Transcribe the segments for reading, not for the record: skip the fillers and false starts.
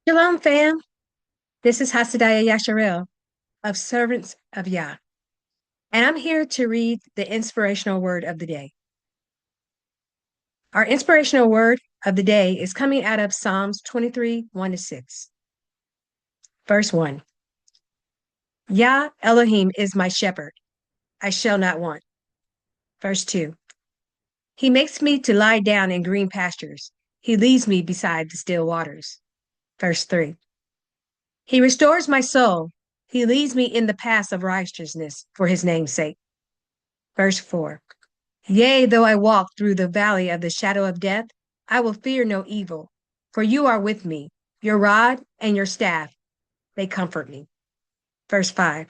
Shalom, fam. This is Hasadaya Yasharel of Servants of Yah, and I'm here to read the inspirational word of the day. Our inspirational word of the day is coming out of Psalms 23, 1-6. Verse 1. Yah Elohim is my shepherd. I shall not want. Verse 2. He makes me to lie down in green pastures. He leads me beside the still waters. Verse 3. He restores my soul. He leads me in the paths of righteousness for his name's sake. Verse 4. Yea, though I walk through the valley of the shadow of death, I will fear no evil, for you are with me. Your rod and your staff, they comfort me. Verse 5.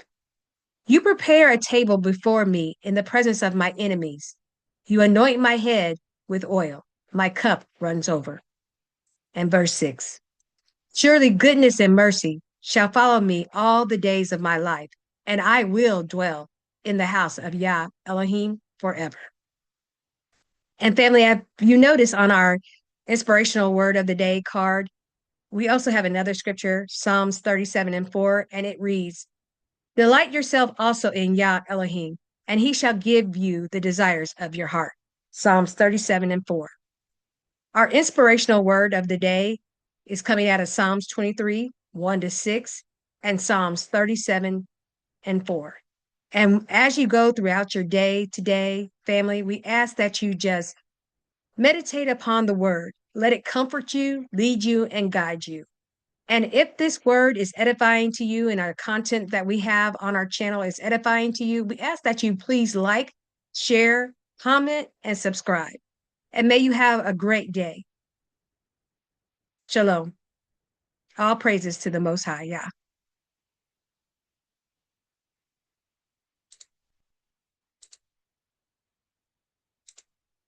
You prepare a table before me in the presence of my enemies. You anoint my head with oil. My cup runs over. And verse 6. Surely goodness and mercy shall follow me all the days of my life, and I will dwell in the house of Yah Elohim forever. And family, you notice on our inspirational word of the day card, we also have another scripture, Psalms 37:4, and it reads, Delight yourself also in Yah Elohim, and he shall give you the desires of your heart. Psalms 37:4. Our inspirational word of the day is coming out of Psalms 23, 1-6, and Psalms 37:4. And as you go throughout your day today, family, we ask that you just meditate upon the word. Let it comfort you, lead you, and guide you. And if this word is edifying to you and our content that we have on our channel is edifying to you, we ask that you please like, share, comment, and subscribe. And may you have a great day. Shalom. All praises to the Most High, Yah.